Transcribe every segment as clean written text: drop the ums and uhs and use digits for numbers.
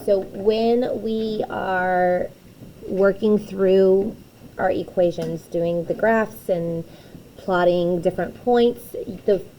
so when we are working through our equations, doing the graphs and plotting different points,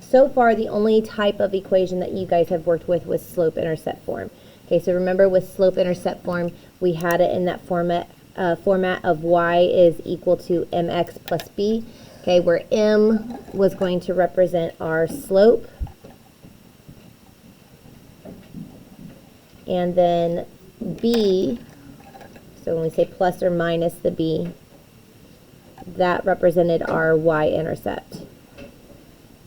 so far the only type of equation that you guys have worked with was slope-intercept form. Okay, so remember with slope-intercept form, we had it in that format of y is equal to mx plus b, okay, where m was going to represent our slope, and then b, so when we say plus or minus the b, that represented our y-intercept.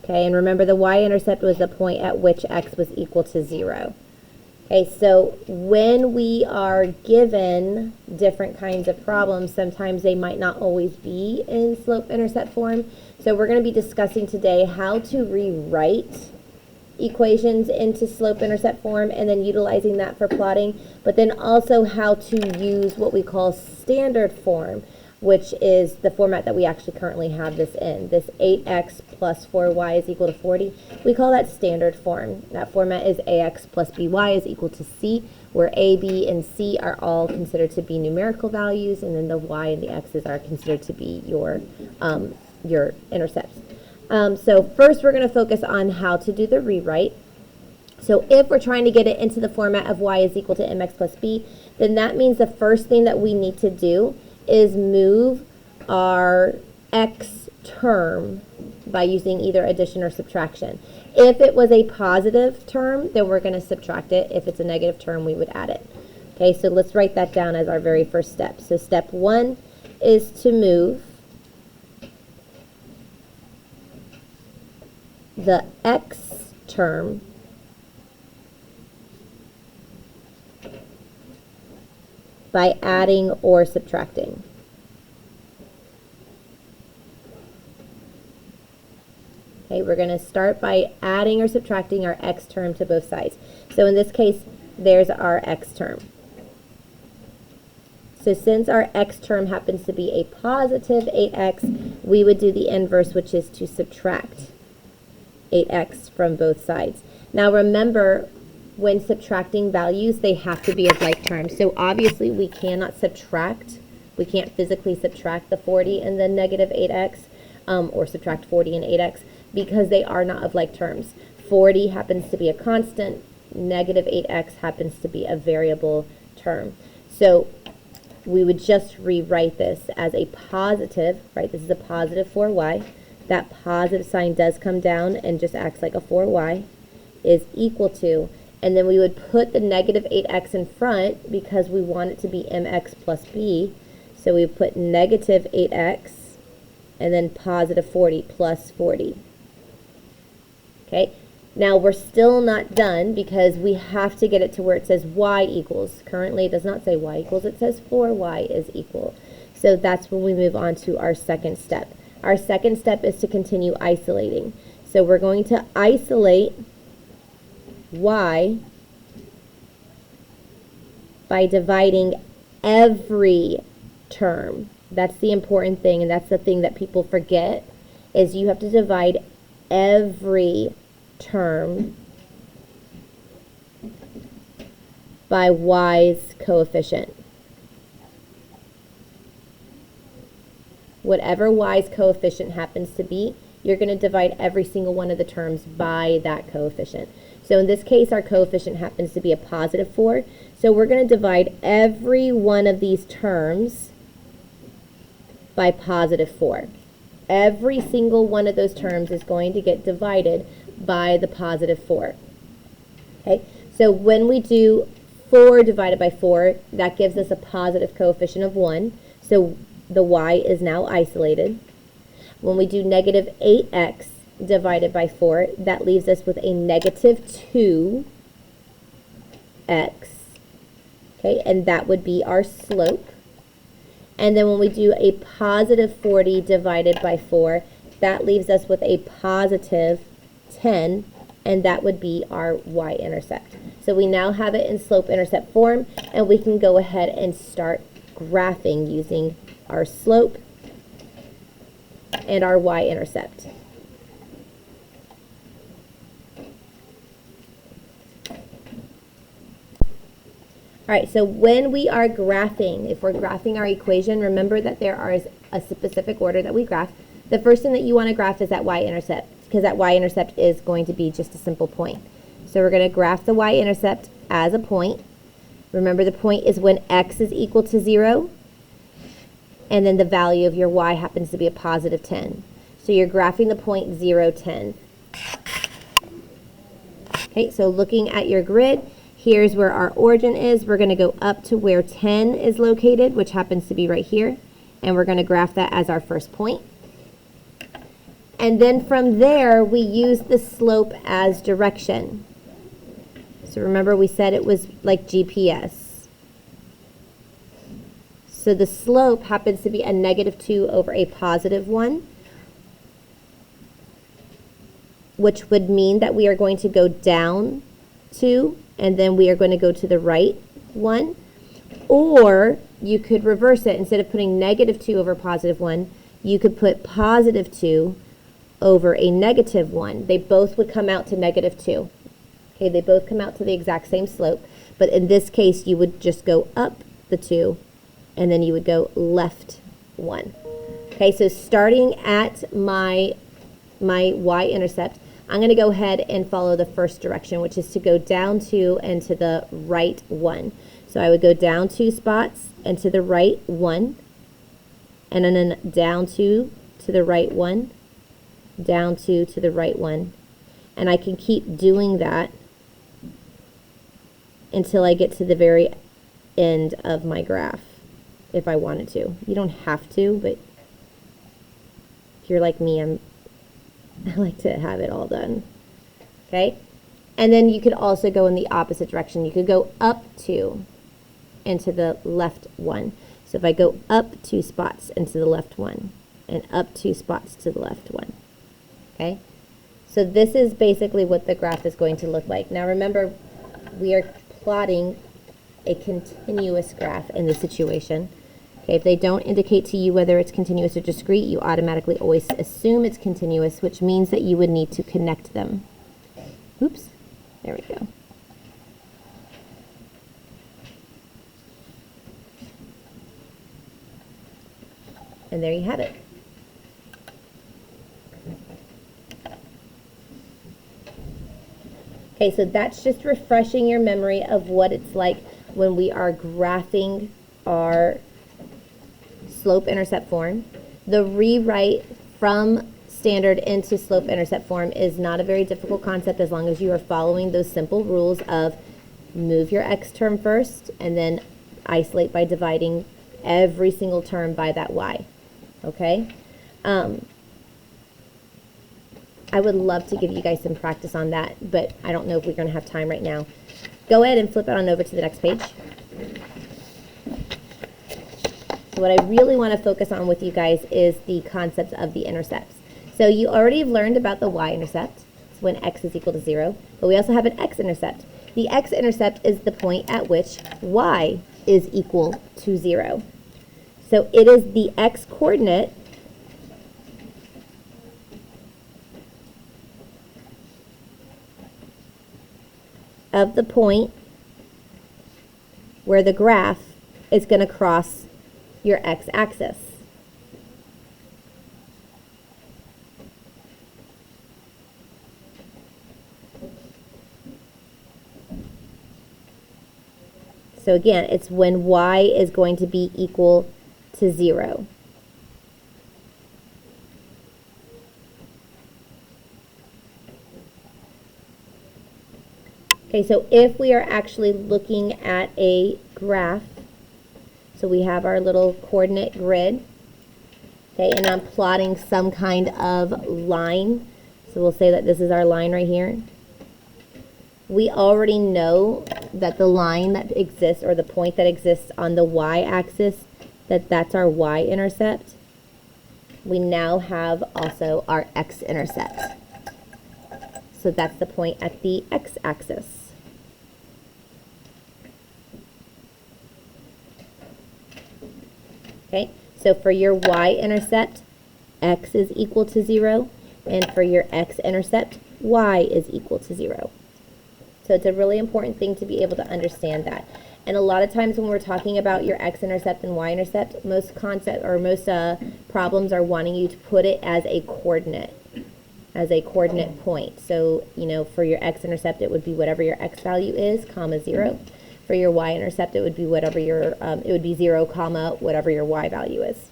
Okay, and remember the y-intercept was the point at which x was equal to 0. Okay, so when we are given different kinds of problems, sometimes they might not always be in slope-intercept form. So we're going to be discussing today how to rewrite equations into slope-intercept form and then utilizing that for plotting, but then also how to use what we call standard form, which is the format that we actually currently have this in. This 8x plus 4y is equal to 40. We call that standard form. That format is ax plus by is equal to c, where a, b, and c are all considered to be numerical values, and then the y and the x's are considered to be your intercepts. So first we're going to focus on how to do the rewrite. So if we're trying to get it into the format of y is equal to mx plus b, then that means the first thing that we need to do is move our x term by using either addition or subtraction. If it was a positive term, then we're going to subtract it. If it's a negative term, we would add it. Okay, so let's write that down as our very first step. So step 1 is to move the x term by adding or subtracting. Okay, we're going to start by adding or subtracting our x term to both sides. So in this case, there's our x term. So since our x term happens to be a positive 8x, we would do the inverse, which is to subtract 8x from both sides. Now remember, when subtracting values, they have to be of like terms. So obviously we cannot subtract, we can't physically subtract the 40 and the negative 8x, or subtract 40 and 8x, because they are not of like terms. 40 happens to be a constant, negative 8x happens to be a variable term. So we would just rewrite this as a positive, right? This is a positive 4y. That positive sign does come down and just acts like a 4y, is equal to, and then we would put the negative 8x in front because we want it to be mx plus b. So we put negative 8x and then positive 40 plus 40. Okay, now we're still not done because we have to get it to where it says y equals. Currently it does not say y equals, it says 4y is equal. So that's when we move on to our second step. Our second step is to continue isolating. So we're going to isolate y by dividing every term. That's the important thing, and that's the thing that people forget, is you have to divide every term by y's coefficient. Whatever y's coefficient happens to be, you're going to divide every single one of the terms by that coefficient. So in this case, our coefficient happens to be a positive 4. So we're going to divide every one of these terms by positive 4. Every single one of those terms is going to get divided by the positive 4. Okay, so when we do 4 divided by 4, that gives us a positive coefficient of 1. So the y is now isolated. When we do negative 8x divided by 4, that leaves us with a negative 2x. Okay, and that would be our slope. And then when we do a positive 40 divided by 4, that leaves us with a positive 10, and that would be our y-intercept. So we now have it in slope-intercept form, and we can go ahead and start graphing using our slope and our y-intercept. All right, so when we are graphing, if we're graphing our equation, remember that there is a specific order that we graph. The first thing that you want to graph is that y-intercept, because that y-intercept is going to be just a simple point. So we're going to graph the y-intercept as a point. Remember, the point is when x is equal to 0, and then the value of your y happens to be a positive 10. So you're graphing the point 0, 10. Okay, so looking at your grid, here's where our origin is. We're going to go up to where 10 is located, which happens to be right here, and we're going to graph that as our first point. And then from there, we use the slope as direction. So remember, we said it was like GPS. So the slope happens to be a -2 over a positive 1, which would mean that we are going to go down 2, and then we are going to go to the right 1. Or you could reverse it. Instead of putting -2 over positive 1, you could put positive 2 over a -1. They both would come out to -2. Okay, they both come out to the exact same slope, but in this case, you would just go up the 2, and then you would go left 1. Okay, so starting at my y-intercept, I'm going to go ahead and follow the first direction, which is to go down 2 and to the right 1. So I would go down 2 spots and to the right 1, and then down 2 to the right 1, down 2 to the right 1. And I can keep doing that until I get to the very end of my graph, if I wanted to. You don't have to, but if you're like me, I like to have it all done. Okay? And then you could also go in the opposite direction. You could go up 2 and to the left 1. So if I go up 2 spots and to the left 1, and up 2 spots to the left 1. Okay? So this is basically what the graph is going to look like. Now remember, we are plotting a continuous graph in this situation. Okay, if they don't indicate to you whether it's continuous or discrete, you automatically always assume it's continuous, which means that you would need to connect them. Oops, there we go. And there you have it. Okay, so that's just refreshing your memory of what it's like when we are graphing our slope-intercept form. The rewrite from standard into slope-intercept form is not a very difficult concept as long as you are following those simple rules of move your x term first and then isolate by dividing every single term by that y. Okay? I would love to give you guys some practice on that, but I don't know if we're going to have time right now. Go ahead and flip it on over to the next page. So what I really want to focus on with you guys is the concept of the intercepts. So you already have learned about the y-intercept. It's when x is equal to 0. But we also have an x-intercept. The x-intercept is the point at which y is equal to 0. So it is the x-coordinate of the point where the graph is going to cross your x-axis. So again, it's when y is going to be equal to 0. Okay, so if we are actually looking at a graph, so we have our little coordinate grid, okay, and I'm plotting some kind of line. So we'll say that this is our line right here. We already know that the line that exists, or the point that exists on the y-axis, that's our y-intercept. We now have also our x-intercept. So that's the point at the x-axis. Okay, so for your y-intercept, x is equal to 0, and for your x-intercept, y is equal to 0. So it's a really important thing to be able to understand that. And a lot of times when we're talking about your x-intercept and y-intercept, most problems are wanting you to put it as a coordinate point. So, for your x-intercept, it would be whatever your x value is, comma 0. For your y-intercept, it would be whatever it would be 0, comma, whatever your y value is.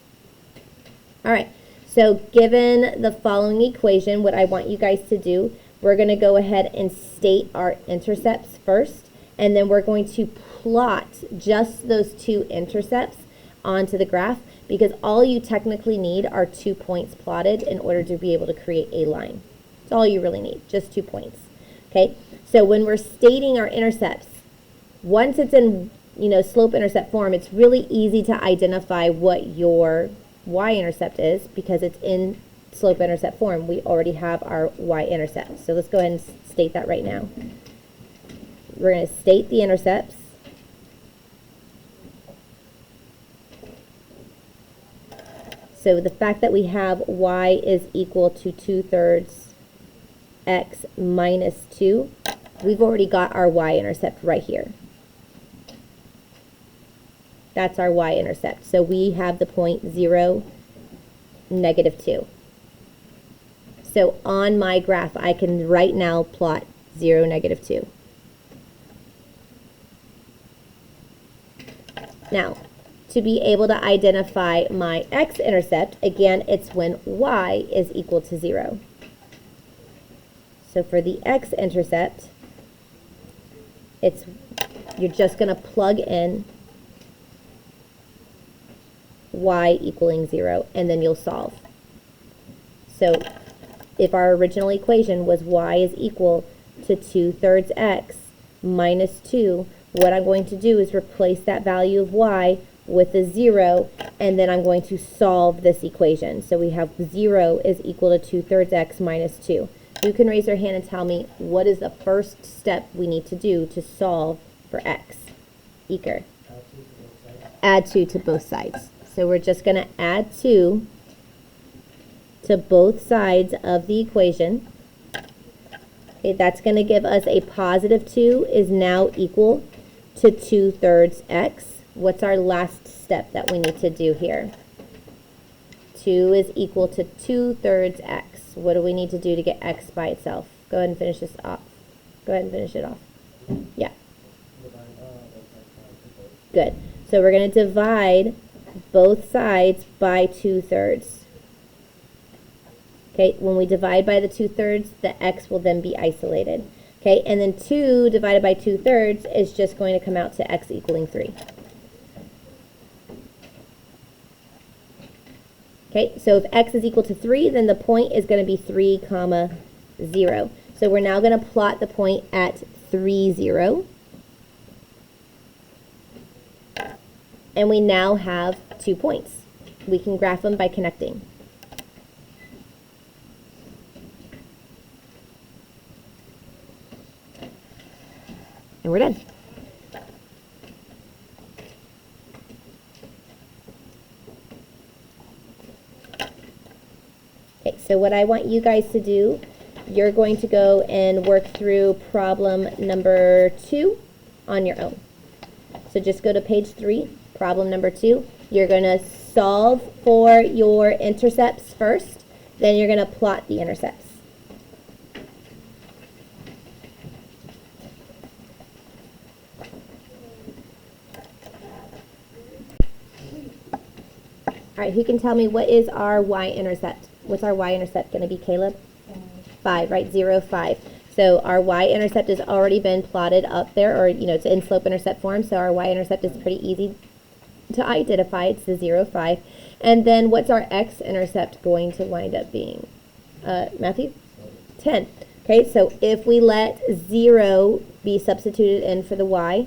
All right, so given the following equation, what I want you guys to do, we're going to go ahead and state our intercepts first, and then we're going to plot just those two intercepts onto the graph, because all you technically need are 2 points plotted in order to be able to create a line. That's all you really need, just 2 points. Okay, so when we're stating our intercepts, once it's in slope-intercept form, it's really easy to identify what your y-intercept is because it's in slope-intercept form. We already have our y-intercept. So let's go ahead and state that right now. We're going to state the intercepts. So the fact that we have y is equal to 2/3 x minus 2, we've already got our y-intercept right here. That's our y-intercept. So we have the point 0, -2. So on my graph, I can right now plot 0, -2. Now, to be able to identify my x-intercept, again, it's when y is equal to 0. So for the x-intercept, you're just going to plug in y equaling 0, and then you'll solve. So if our original equation was y is equal to 2/3 x minus 2, what I'm going to do is replace that value of y with a 0, and then I'm going to solve this equation. So we have 0 is equal to 2/3 x minus 2. You can raise your hand and tell me what is the first step we need to do to solve for x. Eker. Add 2 to both sides. So we're just going to add 2 to both sides of the equation. Okay, that's going to give us a positive 2 is now equal to 2/3 x. What's our last step that we need to do here? 2 is equal to 2/3 x. What do we need to do to get x by itself? Go ahead and finish this off. Go ahead and finish it off. Yeah. Good. So we're going to divide both sides by 2/3. Okay, when we divide by the 2/3, the x will then be isolated. Okay, and then 2 divided by 2/3 is just going to come out to x equaling 3. Okay, so if x is equal to 3, then the point is going to be 3, 0. So we're now going to plot the point at 3, 0. And we now have 2 points. We can graph them by connecting. And we're done. Okay, so what I want you guys to do, you're going to go and work through problem number 2 on your own. So just go to page 3, problem number 2. You're going to solve for your intercepts first, then you're going to plot the intercepts. All right, who can tell me what is our y-intercept? What's our y-intercept going to be, Caleb? 5, right? 0, 5. So our y-intercept has already been plotted up there, or, it's in slope-intercept form, so our y-intercept is pretty easy to identify. It's the 0, 5. And then what's our x-intercept going to wind up being? Matthew? 10. Okay, so if we let 0 be substituted in for the y,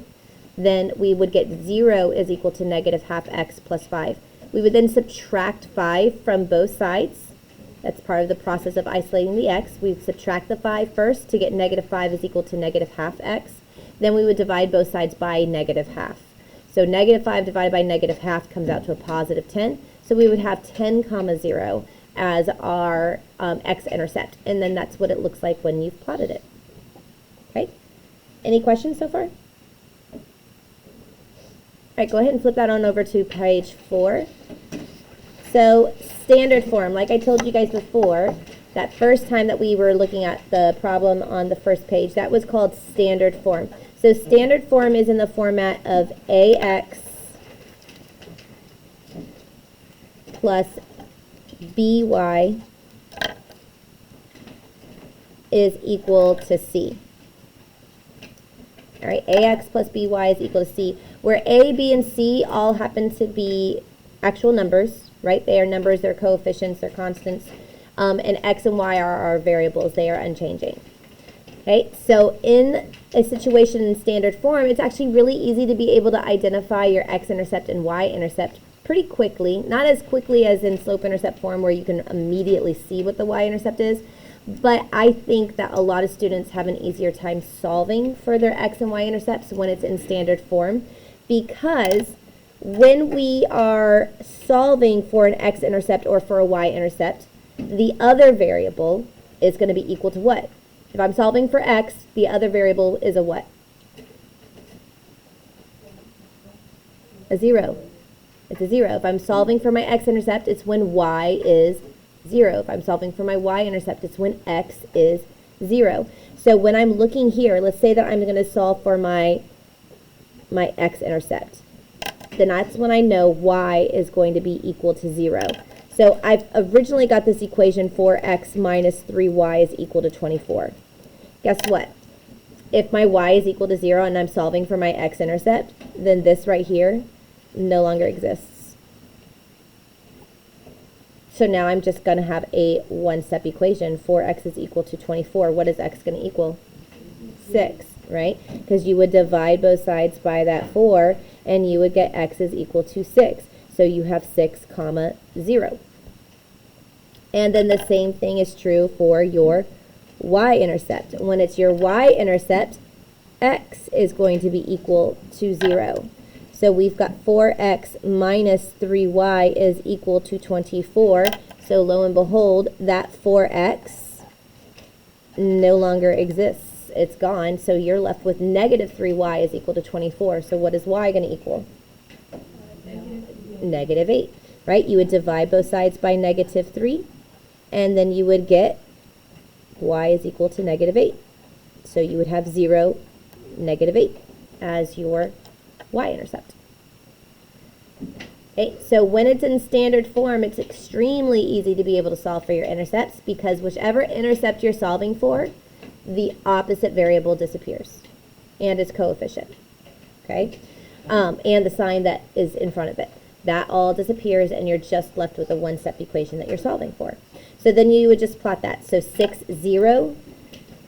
then we would get 0 is equal to -½ x plus 5. We would then subtract 5 from both sides. That's part of the process of isolating the x. We'd subtract the 5 first to get -5 is equal to -½ x. Then we would divide both sides by -½ So -5 divided by -½ comes out to a positive 10. So we would have 10, 0 as our x-intercept. And then that's what it looks like when you've plotted it. Okay? Any questions so far? right, go ahead and flip that on over to page 4. So standard form, like I told you guys before, that first time that we were looking at the problem on the first page, that was called standard form. So standard form is in the format of AX plus BY is equal to C. All right, AX plus BY is equal to C, where A, B, and C all happen to be actual numbers, right? They are numbers, they're coefficients, they're constants, and X and Y are our variables. They are unchanging. Okay, so in a situation in standard form, it's actually really easy to be able to identify your x-intercept and y-intercept pretty quickly. Not as quickly as in slope-intercept form where you can immediately see what the y-intercept is, but I think that a lot of students have an easier time solving for their x and y-intercepts when it's in standard form, because when we are solving for an x-intercept or for a y-intercept, the other variable is going to be equal to what? If I'm solving for x, the other variable is a what? A 0. It's a 0. If I'm solving for my x-intercept, it's when y is 0. If I'm solving for my y-intercept, it's when x is 0. So when I'm looking here, let's say that I'm going to solve for my x-intercept. Then that's when I know y is going to be equal to 0. So I've originally got this equation 4x minus 3y is equal to 24. Guess what? If my y is equal to 0 and I'm solving for my x-intercept, then this right here no longer exists. So now I'm just going to have a one-step equation. 4x is equal to 24. What is x going to equal? 6, right? Because you would divide both sides by that 4, and you would get x is equal to 6. So you have 6, 0. And then the same thing is true for your y-intercept. When it's your y-intercept, x is going to be equal to 0. So we've got 4x minus 3y is equal to 24. So lo and behold, that 4x no longer exists. It's gone. So you're left with negative 3y is equal to 24. So what is y going to equal? Negative 8, right? You would divide both sides by negative 3, and then you would get y is equal to negative 8. So you would have 0, negative 8 as your y-intercept. Okay, so when it's in standard form, it's extremely easy to be able to solve for your intercepts, because whichever intercept you're solving for, the opposite variable disappears and its coefficient, okay? And the sign that is in front of it. That all disappears, and you're just left with a one-step equation that you're solving for. So then you would just plot that. So 6, 0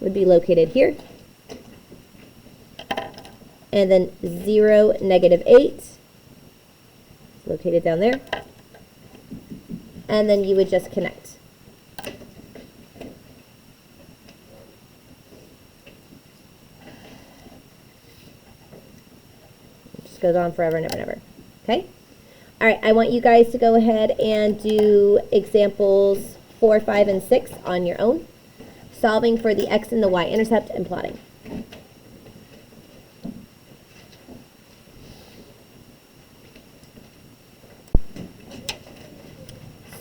would be located here. And then 0, negative 8 is located down there. And then you would just connect. It just goes on forever and ever and ever. Okay? All right, I want you guys to go ahead and do examples 4, 5, and 6 on your own, solving for the x and the y-intercept and plotting.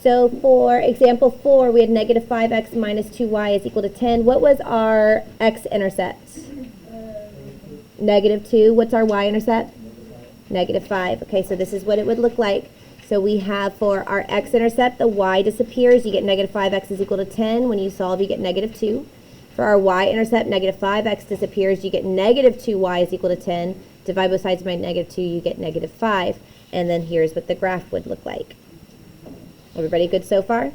So for example 4, we had negative 5x minus 2y is equal to 10. What was our x-intercept? Negative 2. What's our y-intercept? Negative 5. Okay, so this is what it would look like. So we have for our x-intercept, the y disappears. You get negative 5x is equal to 10. When you solve, you get negative 2. For our y-intercept, negative 5x disappears. You get negative 2y is equal to 10. Divide both sides by negative 2, you get negative 5. And then here's what the graph would look like. Everybody good so far?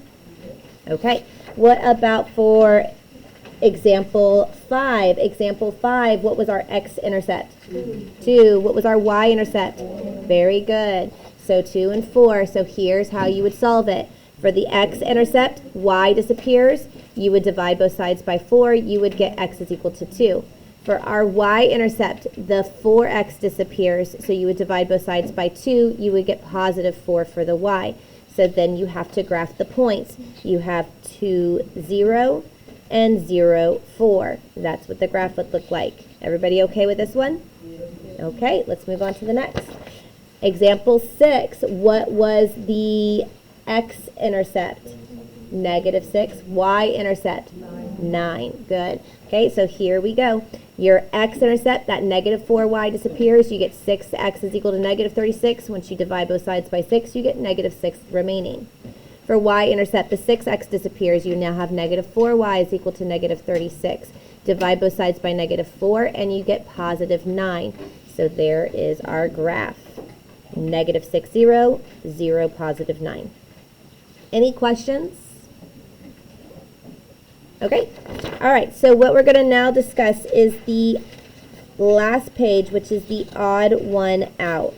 Okay. What about for example 5? Example 5, what was our x-intercept? 2. What was our y-intercept? Very good. So 2 and 4. So here's how you would solve it. For the x-intercept, y disappears. You would divide both sides by 4. You would get x is equal to 2. For our y-intercept, the 4x disappears. So you would divide both sides by 2. You would get positive 4 for the y. So then you have to graph the points. You have 2, 0, and 0, 4. That's what the graph would look like. Everybody okay with this one? Okay, let's move on to the next. Example 6, what was the x-intercept? -6. Y-intercept? 9. Good. Okay, so here we go. Your x-intercept, that -4y disappears. You get 6x is equal to -36. Once you divide both sides by 6, you get -6 remaining. For y-intercept, the 6x disappears. You now have -4y is equal to -36. Divide both sides by -4, and you get +9. So there is our graph. -6, 0, 0, +9. Any questions? Okay. All right. So what we're going to now discuss is the last page, which is the odd one out.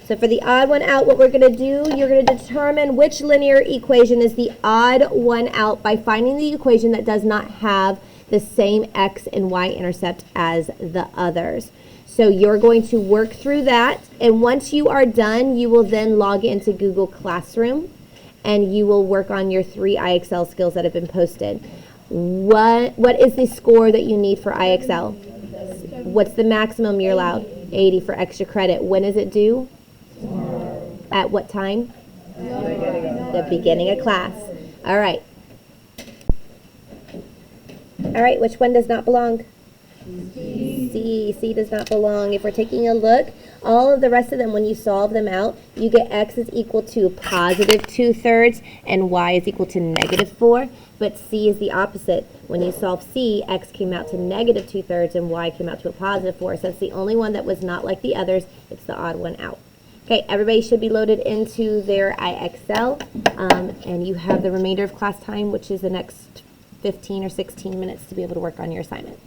So for the odd one out, what we're going to do, you're going to determine which linear equation is the odd one out by finding the equation that does not have the same x and y intercept as the others. So you're going to work through that, and once you are done, you will then log into Google Classroom, and you will work on your 3 IXL skills that have been posted. What is the score that you need for IXL? What's the maximum you're allowed? 80 for extra credit. When is it due? At what time? The beginning of class. All right. All right, which one does not belong? C. C does not belong. If we're taking a look, all of the rest of them, when you solve them out, you get x is equal to +2/3 and y is equal to -4. But C is the opposite. When you solve C, x came out to -2/3 and y came out to a +4. So that's the only one that was not like the others. It's the odd one out. Okay, everybody should be loaded into their IXL, and you have the remainder of class time, which is the next 15 or 16 minutes to be able to work on your assignment.